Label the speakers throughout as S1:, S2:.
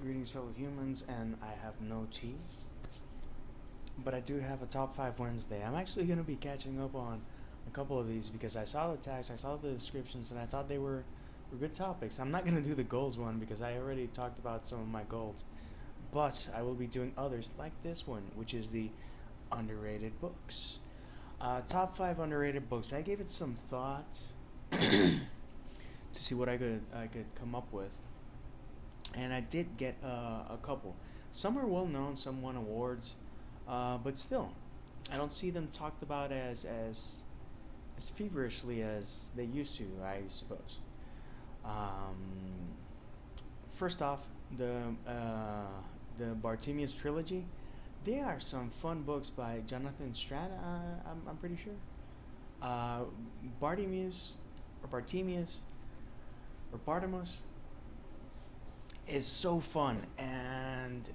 S1: Greetings, fellow humans, and I have no tea, but I do have a top 5 Wednesday. I'm actually going to be catching up on a couple of these because I saw the tags, I saw the descriptions, and I thought they were good topics. I'm not going to do the goals one because I already talked about some of my goals, but I will be doing others like this one, which is the underrated books. Top 5 underrated books. I gave it some thought to see what I could come up with, and I did get a couple. Some are well known, some won awards, but still, I don't see them talked about as feverishly as they used to, I suppose. Um, First off, the Bartimeus trilogy. They are some fun books by Jonathan Stroud. I'm pretty sure. Uh, Bartimeus or Bartimeus or Bartimus is so fun, and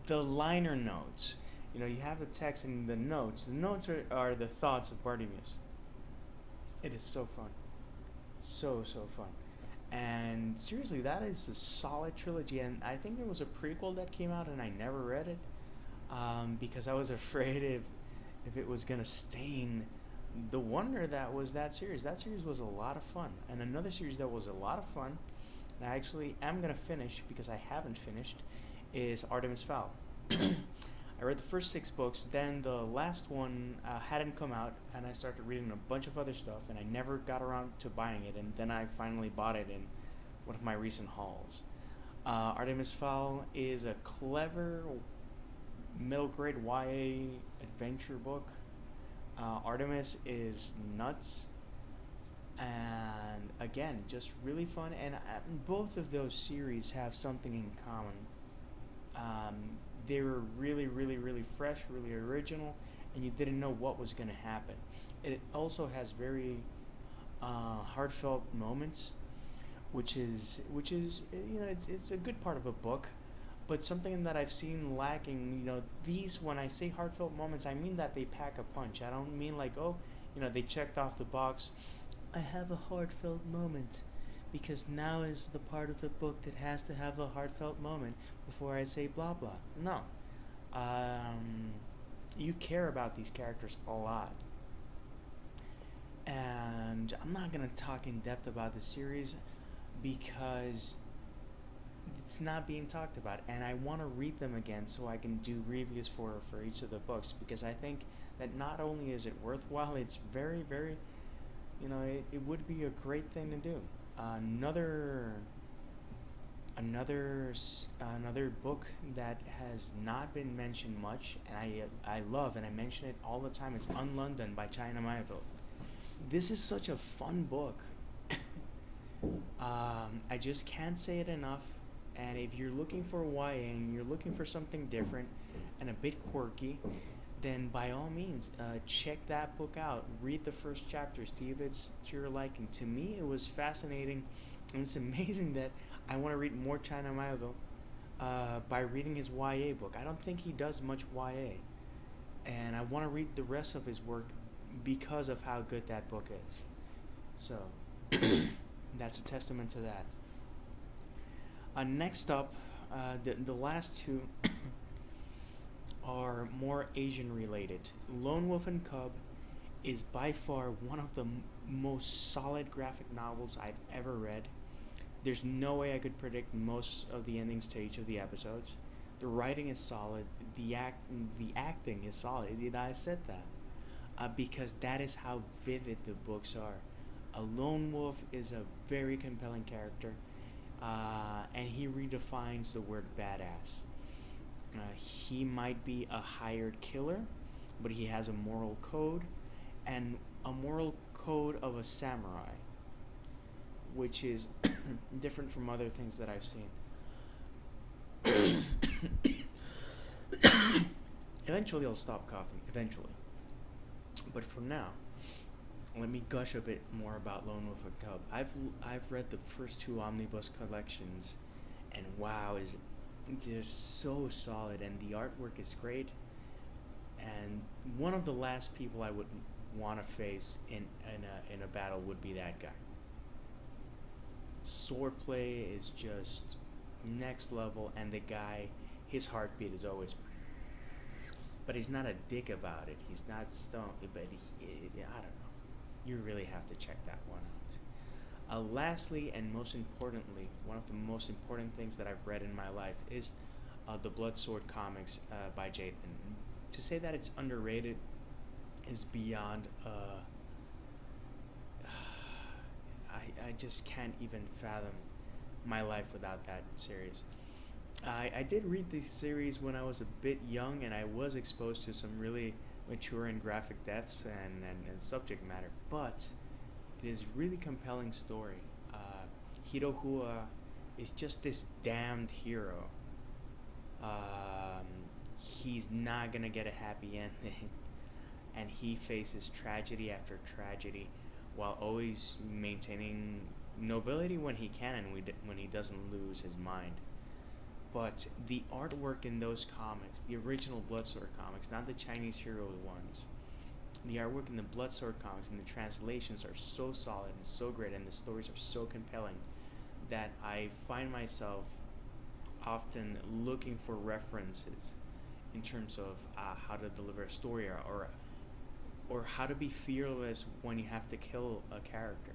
S1: the liner notes. You have the text and the notes. The notes are the thoughts of Bartimeus. It is so fun, so fun, and seriously, that is a solid trilogy. And I think there was a prequel that came out, and I never read it because I was afraid if it was gonna stain the wonder that was that series. That series was a lot of fun, and another series that was a lot of fun, and I actually am gonna finish because I haven't finished, is Artemis Fowl. I read the first 6 books, then the last one hadn't come out, and I started reading a bunch of other stuff, and I never got around to buying it, and then I finally bought it in one of my recent hauls. Artemis Fowl is a clever middle grade YA adventure book. Artemis is nuts, and again, just really fun. And both of those series have something in common. Um, they were really fresh, really original, and you didn't know what was going to happen. It also has very heartfelt moments, which is it's a good part of a book, but something that I've seen lacking. These, when I say heartfelt moments, I mean that they pack a punch. I don't mean like, oh, they checked off the box. I have a heartfelt moment because now is the part of the book that has to have a heartfelt moment before I say blah blah. No. Um, you care about these characters a lot. And I'm not going to talk in depth about the series because it's not being talked about, and I want to read them again so I can do reviews for each of the books, because I think that not only is it worthwhile, it's very, it would be a great thing to do. Another book that has not been mentioned much, and I love, and I mention it all the time. It's Lun Dun by China Mieville. This is such a fun book. I just can't say it enough. And if you're looking for YA and you're looking for something different and a bit quirky, then by all means, check that book out. Read the first chapter, see if it's to your liking. To me, it was fascinating, and it's amazing that I want to read more China Mieville by reading his YA book. I don't think he does much YA, and I want to read the rest of his work because of how good that book is. So, that's a testament to that. Next up, the last two are more Asian related. Lone Wolf and Cub is by far one of the most solid graphic novels I've ever read. There's no way I could predict most of the endings to each of the episodes. The writing is solid. The acting is solid. I said that because that is how vivid the books are. A lone wolf is a very compelling character, and he redefines the word badass. He might be a hired killer, but he has a moral code, and a moral code of a samurai, which is different from other things that I've seen. Eventually, I'll stop coughing. Eventually. But for now, let me gush a bit more about Lone Wolf and Cub. I've read the first 2 omnibus collections, and wow, is just so solid, and the artwork is great. And one of the last people I would want to face in a battle would be that guy. Swordplay is just next level, and the guy, his heartbeat is always, but he's not a dick about it. He's not stoned, but I don't know. You really have to check that one out. Lastly, and most importantly, one of the most important things that I've read in my life is the Bloodsword comics by Jade. And to say that it's underrated is beyond. I just can't even fathom my life without that series. I did read this series when I was a bit young, and I was exposed to some really mature and graphic deaths and subject matter, but it is really compelling story. Hirohua is just this damned hero. He's not gonna get a happy ending, and he faces tragedy after tragedy while always maintaining nobility when he can and when he doesn't lose his mind. But the artwork in those comics, the original Bloodsword comics, not the Chinese hero ones, the artwork in the Bloodsword comics and the translations are so solid and so great, and the stories are so compelling that I find myself often looking for references in terms of how to deliver a story, or how to be fearless when you have to kill a character.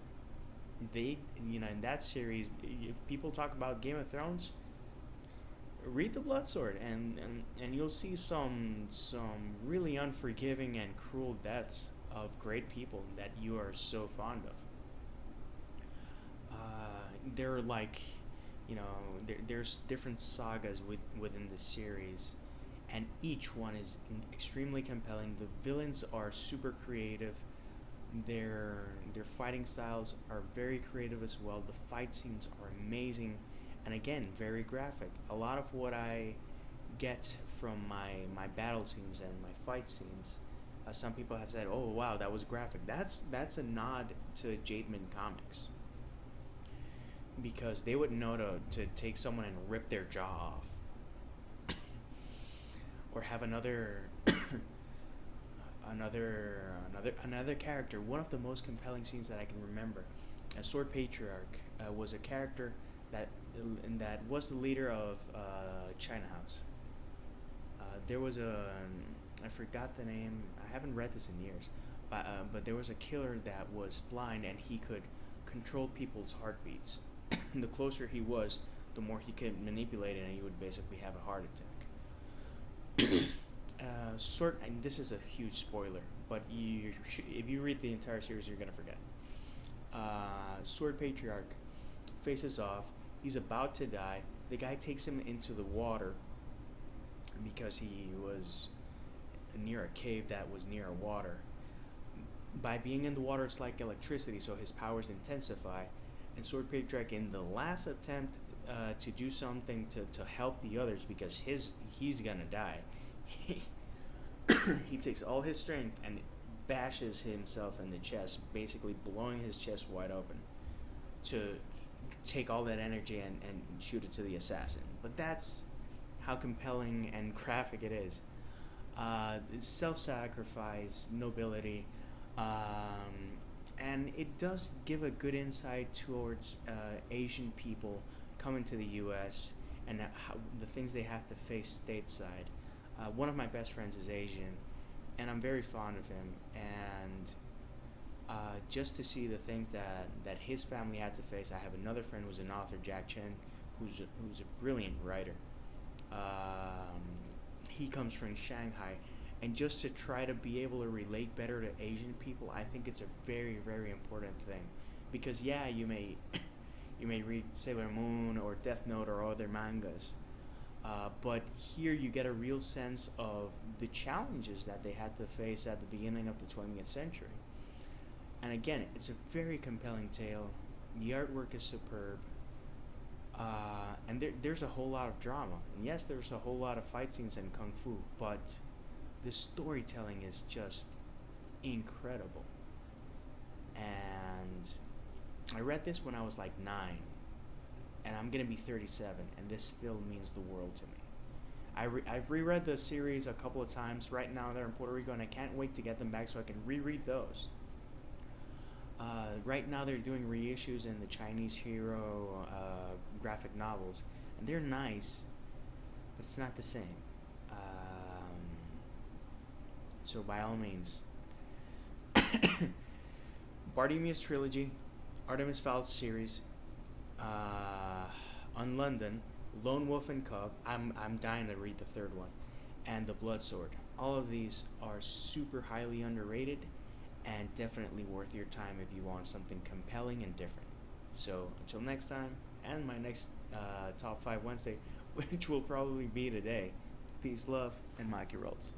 S1: They, in that series, if people talk about Game of Thrones, read the Bloodsword, and you'll see some really unforgiving and cruel deaths of great people that you are so fond of. They're like, there's different sagas within the series, and each one is extremely compelling. The villains are super creative. Their fighting styles are very creative as well. The fight scenes are amazing, and again, very graphic. A lot of what I get from my battle scenes and my fight scenes, some people have said, "Oh wow, that was graphic." That's a nod to Jademan Comics, because they would know to take someone and rip their jaw off, or have another character. One of the most compelling scenes that I can remember, a Sword Patriarch was a character that was the leader of China House. There was I forgot the name. I haven't read this in years, but there was a killer that was blind, and he could control people's heartbeats. The closer he was, the more he could manipulate it, and he would basically have a heart attack. And this is a huge spoiler, but if you read the entire series, you're gonna forget. Sword Patriarch faces off. He's about to die. The guy takes him into the water because he was near a cave that was near water. By being in the water, it's like electricity, so his powers intensify. And Sword Patriarch, in the last attempt to do something to help the others, because he's gonna die, he takes all his strength and bashes himself in the chest, basically blowing his chest wide open to take all that energy and shoot it to the assassin. But that's how compelling and graphic it is. Self-sacrifice, nobility, and it does give a good insight towards Asian people coming to the U.S. and how the things they have to face stateside. One of my best friends is Asian, and I'm very fond of him. And just to see the things that his family had to face. I have another friend who's an author, Jack Chen, who's a brilliant writer. He comes from Shanghai, and just to try to be able to relate better to Asian people, I think it's a very, very important thing. Because yeah, you may read Sailor Moon or Death Note or other mangas, but here you get a real sense of the challenges that they had to face at the beginning of the 20th century. And again, it's a very compelling tale. The artwork is superb. And there's a whole lot of drama. And yes, there's a whole lot of fight scenes and kung fu, but the storytelling is just incredible. And I read this when I was like 9, and I'm gonna be 37, and this still means the world to me. I've reread the series a couple of times right now. They're in Puerto Rico, and I can't wait to get them back so I can reread those. Right now they're doing reissues in the Chinese hero graphic novels, and they're nice, but it's not the same. So by all means, Bartimeus Trilogy, Artemis Fowl series, on Lun Dun, Lone Wolf and Cub. I'm dying to read the third one, and the Bloodsword. All of these are super highly underrated, and definitely worth your time if you want something compelling and different. So until next time, and my next top 5 Wednesday, which will probably be today. Peace, love, and maki rolls.